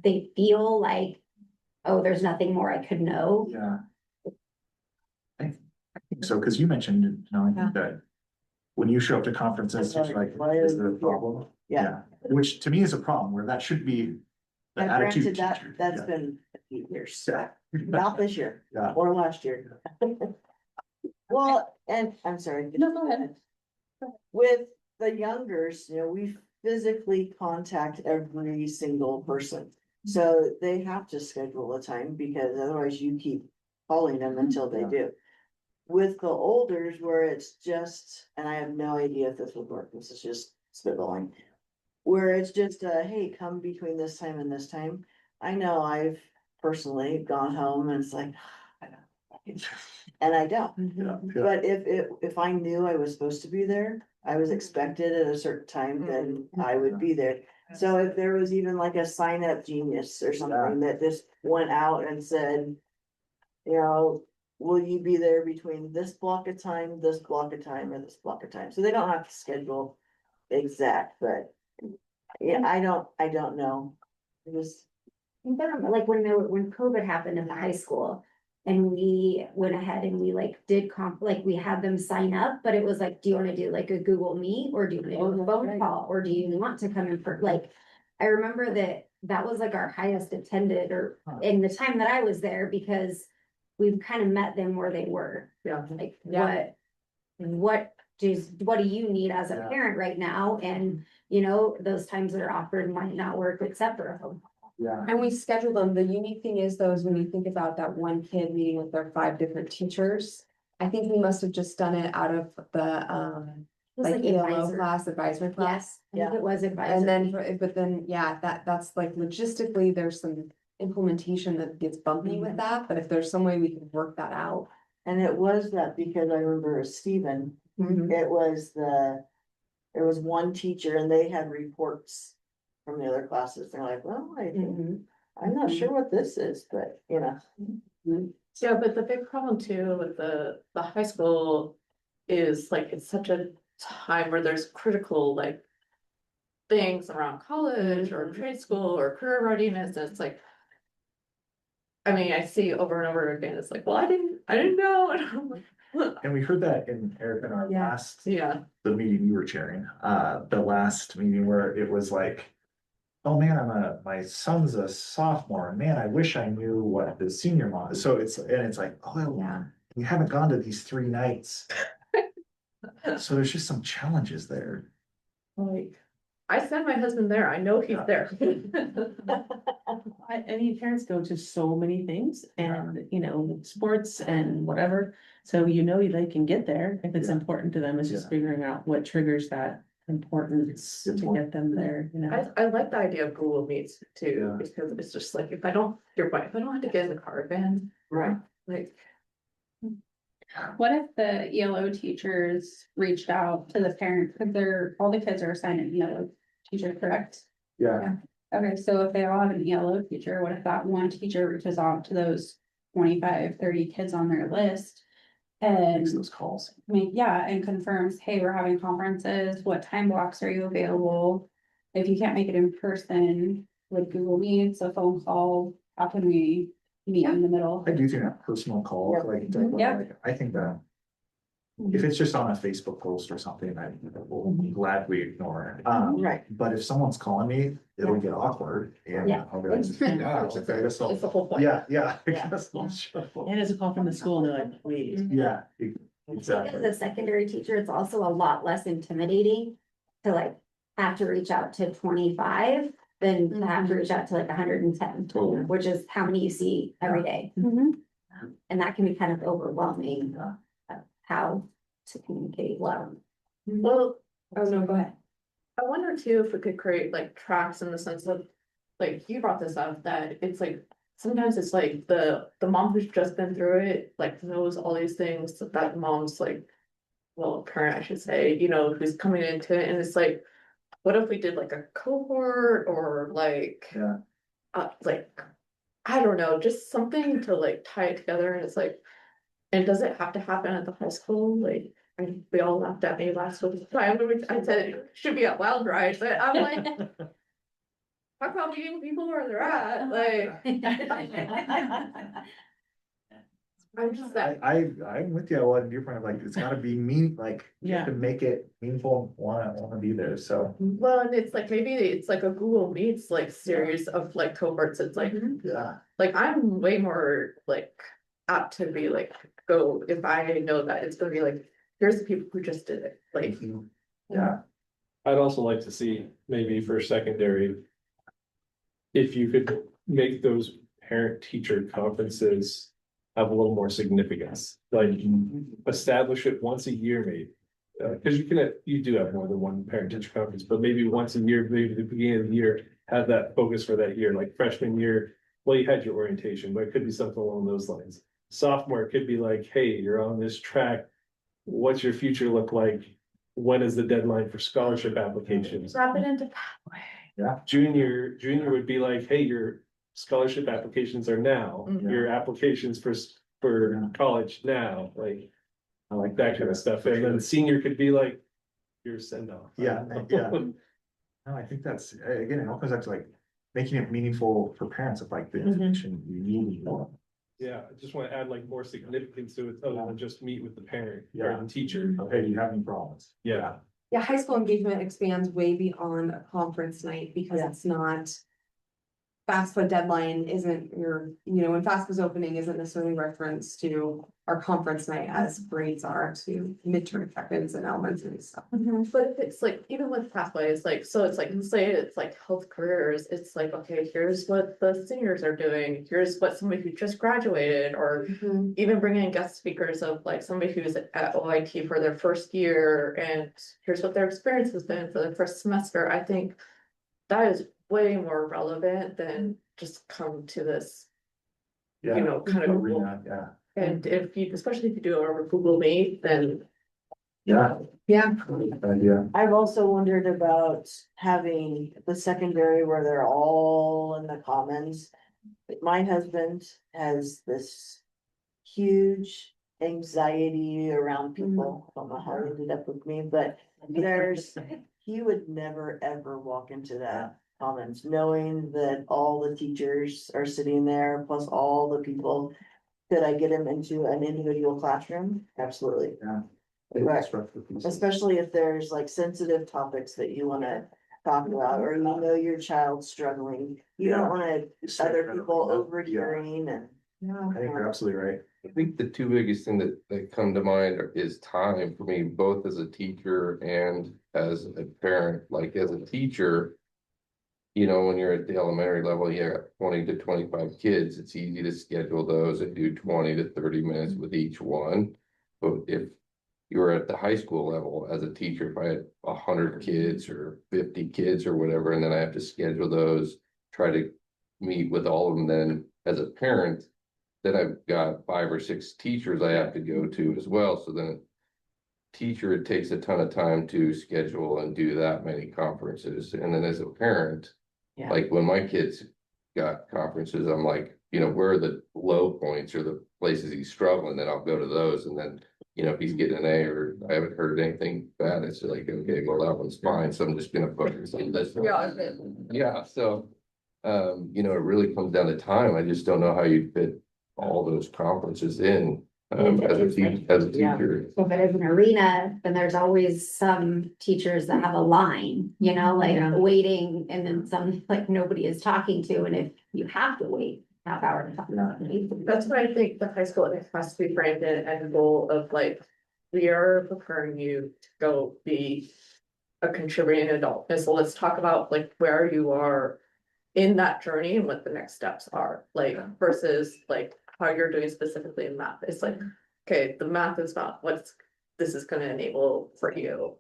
they feel like, oh, there's nothing more I could know? Yeah. I think so, because you mentioned, I think that when you show up to conferences, it's like, is there a problem? Yeah. Which to me is a problem, where that should be the And attitude. granted, teacher. that's Yeah. been a few years, Yeah. not this year Yeah. or last year. Well, and I'm sorry. No, go ahead. With the youngers, we physically contact every single person. So they have to schedule a time because otherwise you keep calling them until they do. With the olders where it's just, and I have no idea if this will work, this is just spitballing. Where it's just hey, come between this time and this time. I know I've personally gone home and it's like, I don't. And I don't. Yeah. But if I knew I was supposed to be there, I was expected at a certain time, then I would be there. So if there was even like a sign up genius or something that just went out and said, will you be there between this block of time, this block of time, and this block of time? So they don't have to schedule exact, but yeah, I don't know. It was, But like when COVID happened in the high school. And we went ahead and we like did like we had them sign up, but it was like, do you wanna do like a Google Meet? Or do you wanna do a phone call? Or do you want to come in for, like, I remember that was like our highest attended or in the time that I was there, because we've kind of met them where they were. Yeah. Like, Yeah. what do you need as a Yeah. parent right now? And, you know, those times that are offered might not work except for a phone call. Yeah. And we schedule them. The unique thing is though, is when you think about that one kid meeting with their 5 different teachers. I think we must have just done it out of the, It was like ELO advisor. class, advisory class. Yes, I think it was advisor. And then, but then, yeah, that's like logistically, there's some implementation that gets bumpy with that, but if there's some way we can work that out. and it was that because I remember Stephen, it was there was one teacher and they had reports from the other classes. They're like, well, I'm not sure what this is, but you know. Yeah, but the big problem too with the high school is like, it's such a time where there's critical like. Things around college or trade school or career readiness, and it's like. I mean, I see over and over again, it's like, well, I didn't know. And we heard that in Eric in our Yeah. last, Yeah, the meeting you were chairing, the last meeting where it was like. Oh man, my son's a sophomore, and man, I wish I knew what the senior mom is. So it's like, oh, Yeah. you haven't gone to these 3 nights. So there's just some challenges there. like, I send my husband there, I know he's there. I mean, parents go to so many things and, you know, sports and whatever. So you know, they can get there if it's Yeah. important to them. It's just Yeah. figuring out what triggers that importance Good to point. get them there, you know. I like the idea of Google Meets too, Yeah. because it's just like, if I don't, your point, if I don't have to get in the car again, Right. like. What if the ELO teachers reached out to the parents, because all the kids are assigned an ELO teacher, correct? Yeah. Okay, so if they all have an ELO teacher, what if that one teacher reaches out to those 25, 30 kids on their list? And Makes those calls. and confirms, hey, we're having conferences, what time blocks are you available? If you can't make it in person, with Google Meets, a phone call, how can we meet in the middle? I do think that personal call, Yeah. like, I think that. If it's just on a Facebook post or something, I will gladly ignore it. Right. But if someone's calling me, it'll get awkward and Yeah. I'll be like, yeah, okay, I guess I'll- It's the whole point. yeah, I Yeah. guess I'll show. And it's a call from the school and they're like, wait. Yeah, As exactly. a secondary teacher, it's also a lot less intimidating to like have to reach out to 25 than to have to reach out to like 110, Totally. which is how many you see every day. And that can be kind of overwhelming, how to communicate well. Well, Oh, no, go ahead. I wonder too if we could create like tracks in the sense of, like, you brought this up, that it's like. Sometimes it's like the mom who's just been through it, like knows all these things that mom's like. Well, parent, I should say, you know, who's coming into it, and it's like, what if we did like a cohort or like. Yeah. Like, I don't know, just something to like tie it together, and it's like. And does it have to happen at the high school? Like, I mean, we all laughed at me last week. I said it should be at Wild Ride, but I'm like. Talk about meeting people where they're at, like, I'm just that. I'm with you on your point, like, it's gotta be like, you have to make it meaningful, wanna be there, so. Well, and it's like, maybe it's like a Google Meets like series of like cohorts, it's like, Yeah. like, I'm way more like. Apt to be like, go, if I know that it's gonna be like, here's the people who just did it, like. Yeah, I'd also like to see maybe for secondary. If you could make those parent-teacher conferences have a little more significance, like establish it once a year maybe. Cause you do have more than one parent-teacher conference, but maybe once a year, maybe the beginning of the year, have that focus for that year, like freshman year. Well, you had your orientation, but it could be something along those lines. Sophomore, it could be like, hey, you're on this track. What's your future look like? When is the deadline for scholarship applications? Wrap it into. Junior would be like, hey, your scholarship applications are now, your applications for college now, like. I like that kind of stuff, and then senior could be like, your send off. yeah. No, I think that's, again, it all comes back to like, making it meaningful for parents of like the information you need. Yeah, I just want to add like more significance to it, other than just meet with the parent or Yeah. the teacher. Okay, do you have any problems? Yeah. Yeah, high school engagement expands way beyond a conference night because Yeah. it's not. FAFSA deadline isn't when FAFSA's opening isn't necessarily reference to our conference night as grades are to midterm check-ins and elementary stuff. But if it's like, even with pathways, like, so it's like, say it's like health careers, it's like, okay, here's what the seniors are doing, here's what somebody who just graduated, or even bringing in guest speakers of like somebody who's at OIT for their first year, and here's what their experience has been for the first semester. I think that is way more relevant than just come to this, Yeah. kind of. Arena, yeah. And if you, especially if you do it over Google Meet, then. Yeah. Yeah. Good idea. I've also wondered about having the secondary where they're all in the commons. My husband has this huge anxiety around people. I don't know how he ended up with me, but he would never, ever walk into that commons, knowing that all the teachers are sitting there, plus all the people. Could I get him into an individual classroom? Absolutely. Yeah. Right. Especially if there's like sensitive topics that you wanna talk about, or you know your child's struggling. You don't want other people overhearing and. I think you're absolutely right. I think the two biggest thing that come to mind is time for me, both as a teacher and as a parent. Like as a teacher, when you're at the elementary level, you got 20 to 25 kids, it's easy to schedule those and do 20 to 30 minutes with each one. But if you were at the high school level as a teacher, if I had 100 kids or 50 kids or whatever, and then I have to schedule those, try to meet with all of them, then as a parent, then I've got 5 or 6 teachers I have to go to as well. So then teacher, it takes a ton of time to schedule and do that many conferences. And then as a parent, Yeah. like when my kids got conferences, I'm like, where are the low points or the places he's struggling, then I'll go to those. And then, if he's getting an A or I haven't heard anything bad, it's like, okay, well, that one's fine. So I'm just gonna focus on this one. Yeah, so it really comes down to time. I just don't know how you fit all those conferences in as a teacher. If it is an arena, then there's always some teachers that have a line, like waiting, and then some, like nobody is talking to, and if you have to wait half hour to talk about it. That's what I think the high school has to be framed in as a goal of like, we are preparing you to go be a contributing adult. And so let's talk about like where you are in that journey and what the next steps are, like versus like how you're doing specifically in math. It's like, okay, the math is not what this is gonna enable for you.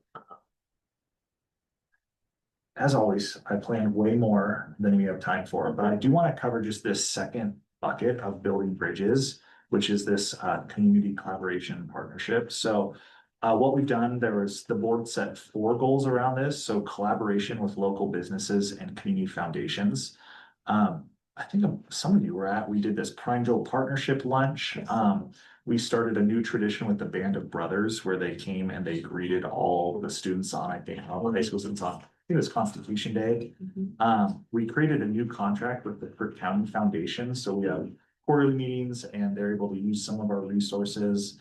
As always, I planned way more than we have time for, but I do want to cover just this second bucket of building bridges, which is this community collaboration partnership. So what we've done, the board set 4 goals around this. So collaboration with local businesses and community foundations. I think some of you were we did this Prineville partnership lunch. We started a new tradition with the Band of Brothers where they came and they greeted all the students on, I think, all the high school students on, I think it was Constitution Day. We created a new contract with the Kirk County Foundation. So we have quarterly meetings and they're able to use some of our resources.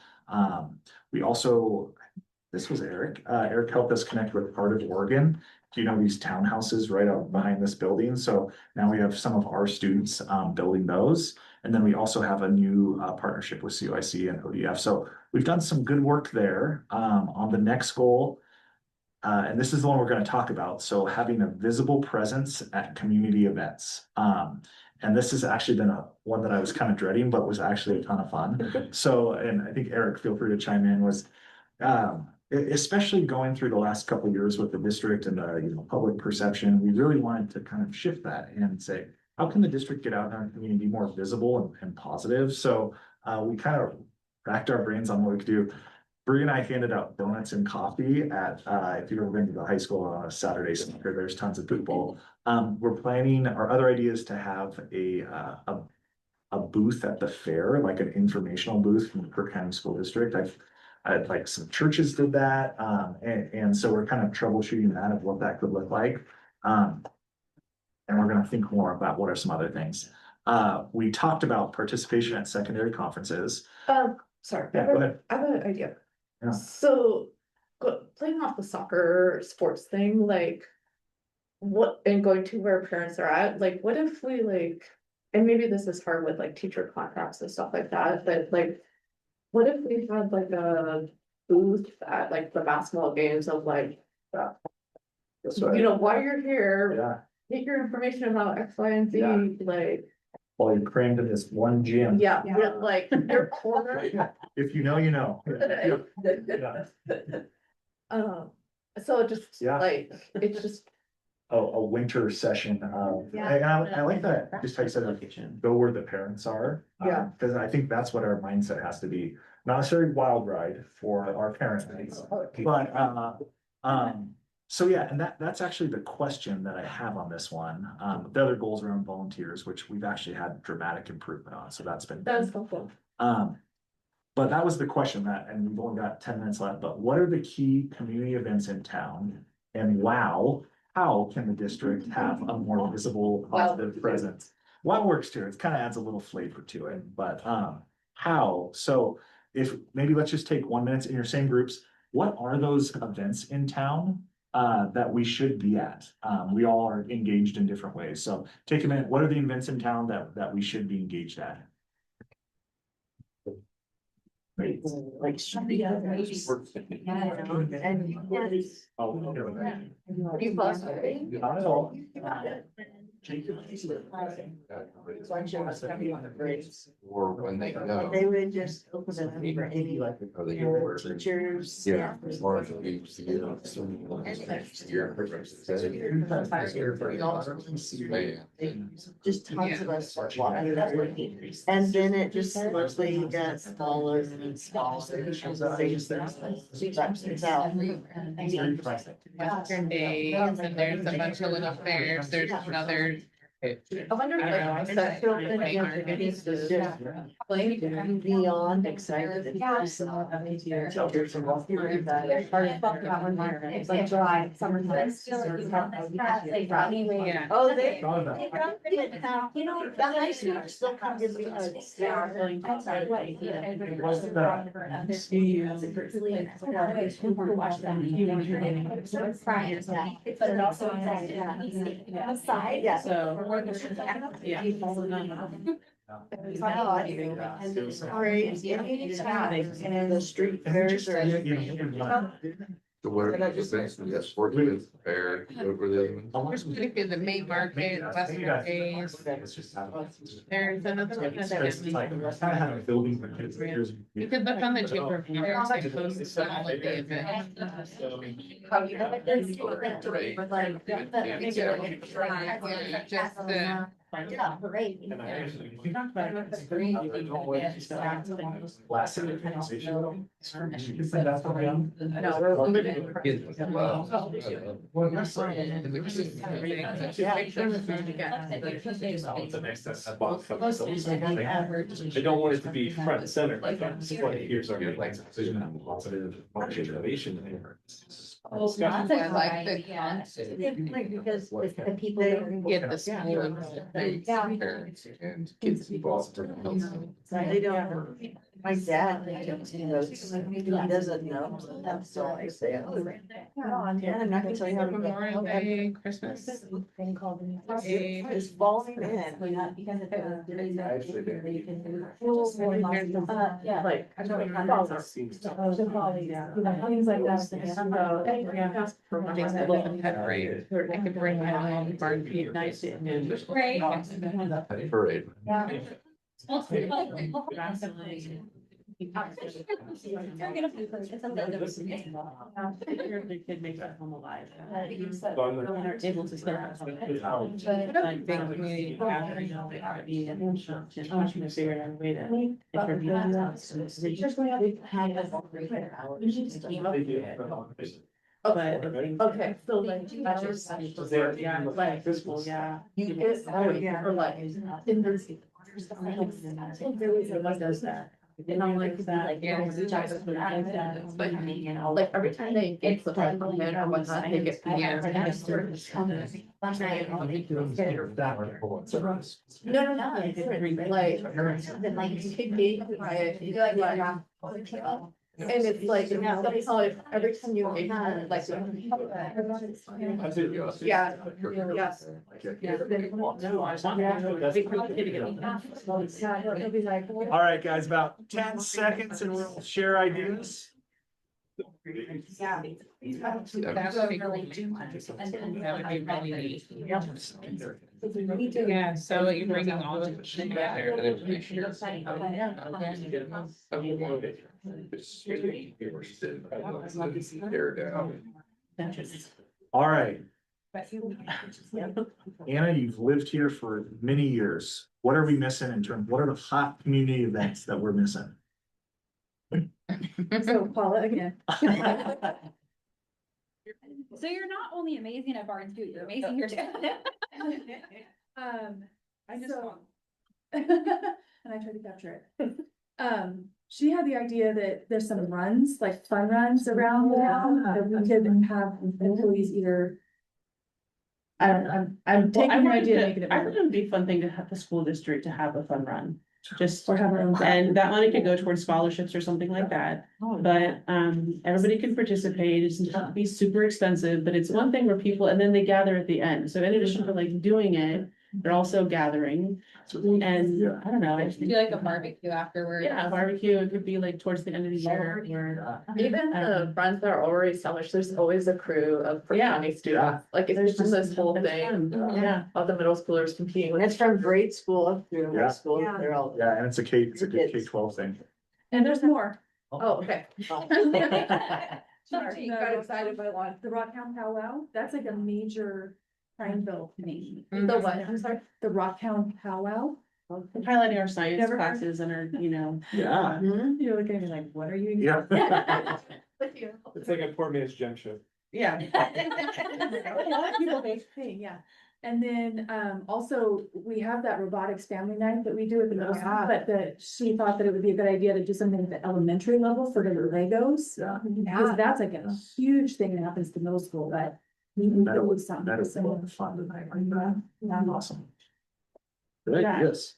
We also, this was Eric. Eric helped us connect with Part of Oregon. Do you know these townhouses right out behind this building? So now we have some of our students building those. And then we also have a new partnership with CYC and ODF. So we've done some good work there. On the next goal, and this is the one we're going to talk about. So having a visible presence at community events. And this has actually been one that I was kind of dreading, but was actually a ton of fun. So, and I think Eric, feel free to chime in, was especially going through the last couple of years with the district and the public perception, we really wanted to kind of shift that and say, how can the district get out in our community, be more visible and positive? So we kind of racked our brains on what we could do. Bree and I handed out donuts and coffee at, if you've ever been to the high school on a Saturday, there's tons of people. We're planning, our other idea is to have a booth at the fair, like an informational booth from the Kirk County School District. I'd like some churches did that. And so we're kind of troubleshooting that of what that could look like. And we're gonna to think more about what are some other things. We talked about participation at secondary conferences. Sorry, Yeah, go ahead. I have an idea. Yeah. So, playing off the soccer sports thing, like. What, and going to where parents are at, like, what if we like, and maybe this is hard with like teacher contracts and stuff like that, but like. What if we had like a booth at like the basketball games of like, you know, while you're here, Yeah, get your information about X, Y, and Z, Yeah. like, while you're crammed in this one gym. yeah, with like your corner. If you know, you know. Yeah. So just Yeah. like, it's just, A winter session of, and I like that, just how you said, like, go where the parents are. Yeah. Cause I think that's what our mindset has to be, not necessarily wild ride for our parents, but, so yeah, and that's actually the question that I have on this one. The other goals around volunteers, which we've actually had dramatic improvement on, so that's been. that's helpful. But that was the question that, and we've only got 10 minutes left, but what are the key community events in town? And wow, how can the district have a more visible, positive presence? What works too, it kind of adds a little flavor to it, but how? So if, maybe let's just take 1 minute in your same groups, what are those events in town that we should be at? We all are engaged in different ways, so take a minute, what are the events in town that we should be engaged at? Like. You plus, right? Not at all. Or when they go. They would just open it up for any Are they teachers. Yeah, as long as you see it. Just tons of us walking that way. And then it just slowly got smaller and smaller. Western Days, and there's a bunch of little fairs, there's another. I wonder if like, And that's built in against the beyond excited. It's like July, summertime. Yeah. Oh, they. You know, the high school still come give me hugs. But it also. Outside, yeah. So. Yeah. And the street fairs are. So what are the events, we got sports events, fair, what were the other ones? In the May market, Western Days, there's another one It's that's. like, kind of have a building for kids. You could look on the chamber, there's like posts on all of the events. Just the. Yeah, great. And I actually, we talked about it. Last conversation. You can say that's what I'm. The next step. I don't want it to be front and center, like, this is what here's our decision on positive innovation here. I like the concept. Because The people that are. Get the school. Parents and kids involved. they don't, my dad, he doesn't know, so I say, oh, yeah, I'm not gonna tell you how to. Memorial Day, Christmas. Thing called. It's falling in. Because if it was. Yeah. Like. Things like that. Things that live in Pembroke. I could bring my own barbecue. Nice and. Right. Parade. The kid makes it home alive. Fun. When they're able to start. Like big community gathering, you know, they are being and trying to figure out a way to. Okay, so like. Yeah, like physical, yeah. Or like. There was a does that. And I'm like, Like, yeah, it's just- it's like, you know, like every time they get it's the like, fun moment or whatnot, they get. I have PR. that sort of company. One night, I'll make you consider- No, no, no, it's like, Then like, you can be quiet, you like, and it's like, somehow every time you make one, like. Yeah, yes. It'll be like. All right, guys, about 10 seconds and we'll share ideas. Yeah. That would be really too much. That would be really neat. Yeah, so you're bringing all the together. Tear down. All right, Anna, you've lived here for many years. What are we missing in terms, what are the hot community events that we're missing? So Paula again. So you're not only amazing at Barnes Food, you're amazing here too. I just. And I tried to capture it. She had the idea that there's some runs, like fun runs around town, that we could have employees either. I don't know, I'm Well, taking your idea and making it I think better. it would be a fun thing to have the school district to have a fun run, just, Or have our own. and that money could go towards scholarships or something like that. But, everybody can participate, it's not be super expensive, but it's one thing where people, and then they gather at the end, so in addition to like doing it, they're also gathering. And I don't know, I just Do think, like a barbecue afterwards. yeah, barbecue, it could be like towards the end of the year, where. Even the runs that are already established, there's always a crew of Frick Yeah. County students, like it's just this whole thing. Yeah, All the middle schoolers competing And with. it's from grade school up through Yeah. high school, Yeah. they're all. Yeah, and it's a good K-12 thing. And there's more. Oh, okay. Sorry, Got excited by one. The Rocktown Powwow, that's like a major Prineville thing. The what? I'm sorry. The Rocktown Powwow. highlighting our science Never heard. classes and our, Yeah. You're looking at me like, what are you? Yeah. It's like a poor man's gem show. yeah. A lot of people make thing, yeah. And then, also, we have that robotics family night that we do at the middle school, but she thought that it would be a good idea to do something at the elementary level for the Legos. Yeah. Because that's like a huge thing that happens to middle school, but. we That was something. That is so- fun tonight, like that. Awesome. Good, Yeah. yes.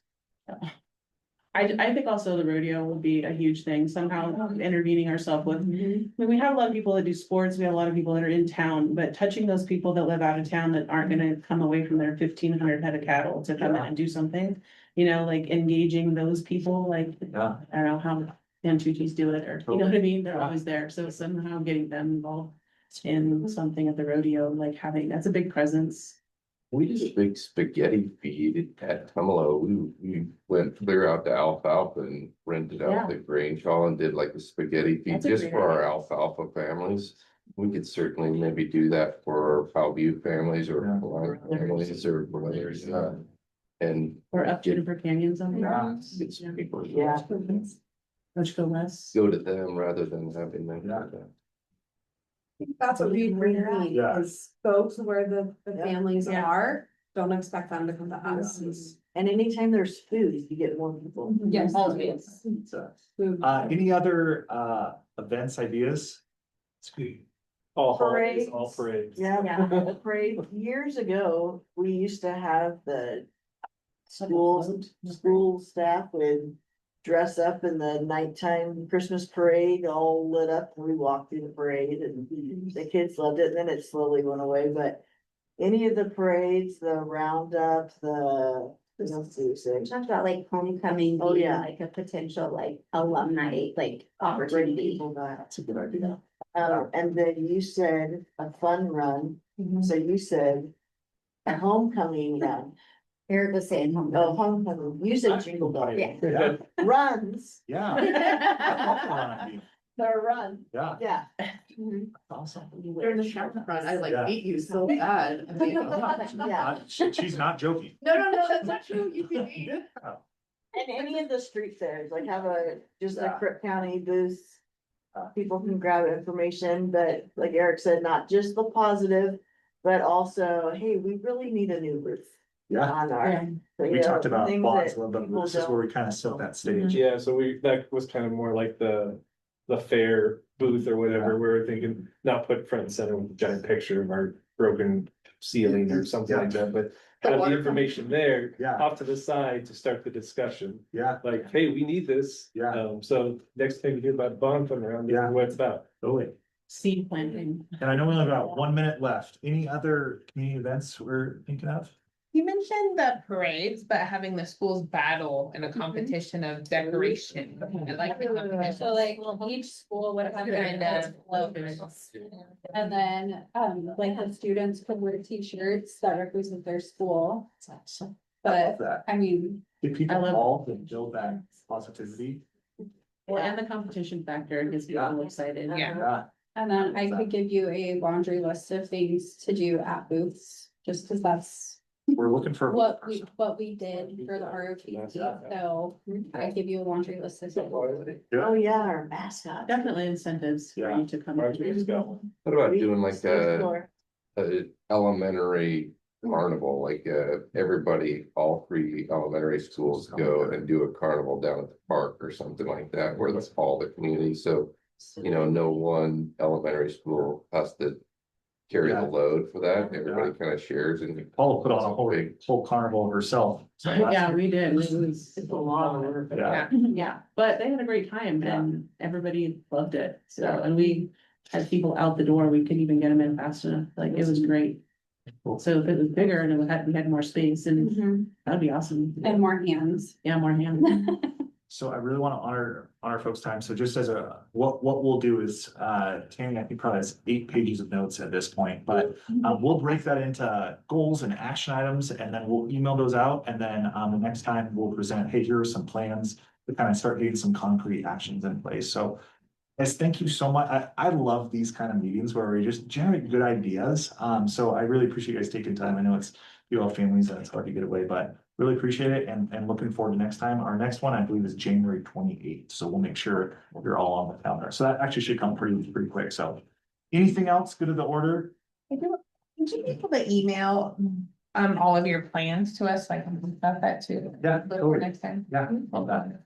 I think also the rodeo will be a huge thing, somehow intervening ourselves with, I mean, we have a lot of people that do sports, we have a lot of people that are in town, but touching those people that live out of town that aren't gonna come away from their 1,500 head of cattle to come in and do something. Like engaging those people, like, Yeah. I don't know how Nantucci's do it, or, you know what I mean, they're always there, so somehow getting them involved in something at the rodeo, like that's a big presence. We did a big spaghetti feed at Tumalo. We went clear out to alfalfa and rented Yeah. out the grain hall and did like a spaghetti feed That's a just great for our idea. alfalfa families. We could certainly maybe do that for our View families or Yeah. Lime families or brothers. And Or up Juniper Canyon something. Yeah. get some people. Yeah. Which go west. Go to them rather than having them. do that. That's what we really need, Yeah. is go to where the Yeah. families Yeah. are, don't expect them to come to us. And anytime there's food, you get more people. Yes. Always. Any other events, ideas? All holidays, Parades. all parades. Yeah, the parade, years ago, we used to have the school staff would dress up in the nighttime Christmas parade, all lit up, and we walked through the parade, and the kids loved it, and then it slowly went away, but any of the parades, the roundup, what else do you say? We talked about like homecoming Oh, being yeah. like a potential like alumni, like opportunity. People back. That's a good idea. And then you said a fun run, so you said a homecoming run. Eric was saying Oh, homecoming. homecoming, you said jingle bell. Yeah. Runs, Yeah. the run, Yeah, yeah. awesome. During the shower front, I like Yeah. beat you so bad. I mean, Yeah, She's not joking. No, that's not true. You can eat. Yeah. and any of the street fairs, like have just a Crook County booth. People can grab information, but like Eric said, not just the positive, but also, hey, we really need a new roof. Yeah, on our. we talked about things bonds a that little bit, people this is where we kind of set that stage. Yeah, so that was kind of more like the fair booth or whatever, we were thinking, not put front and center with a giant picture of our broken ceiling or something like that, but have the information there. Yeah. Off to the side to start the discussion, Yeah, like, hey, we need this. Yeah. So next time you hear about bond fund around, this Yeah. is what it's about. totally. Seed planting. And I know we only have about 1 minute left. Any other community events we're thinking of? You mentioned the parades, but having the schools battle in a competition of decoration. I like the competition. So like each school would have their own logos. And then, like the students could wear t-shirts that represent their school. I love But that. I mean, Get people I love- involved and build that positivity. Well, and the competition factor gets people excited. Yeah. Yeah, and then I could give you a laundry list of things to do at booths, just because that's we're looking for. what we did for the ROTC. So I give you a laundry list of things. Oh, yeah, our mascot. Definitely incentives for you to come. Let's go. What about doing like Sixth floor. a elementary carnival, like, everybody, all three elementary schools go and do a carnival down at the park or something like that, where that's all the community, so, you know, no one elementary school has to carry the Yeah. load for that, everybody kind of shares and. Paul put on a Big. whole carnival herself. So that's- Yeah, we did. It was. It's a lot of work. Yeah, Yeah, but they had a great time and everybody loved it. So, and we had people out the door. We couldn't even get them in fast enough. Like, it was great. Cool. So if it was bigger and we had more space and that'd be awesome. And more hands. Yeah, more hands. so I really want to honor folks' time. So just as what we'll do is, Tammy, I think probably has 8 pages of notes at this point, but we'll break that into goals and action items, and then we'll email those out. And then the next time we'll present, hey, here are some plans to kind of start getting some concrete actions in place. So guys, thank you so much. I love these kind of meetings where we just generate good ideas. So I really appreciate you guys taking time. I know you all have families and it's hard to get away, but really appreciate it and looking forward to next time. Our next one, I believe, is January 28th. So we'll make sure you're all on the calendar. So that actually should come pretty quick. So anything else good to the order? Would you be able to email all of your plans to us, so I can think about that too? Yeah, For totally. next time. Yeah, love that.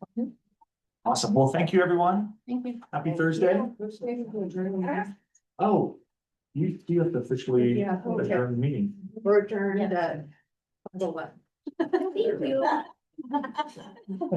Awesome. Well, thank you, everyone. Thank you. Happy Thursday. Oh, you have to officially Yeah. adjourn the meeting. We're adjourned at. Thank you.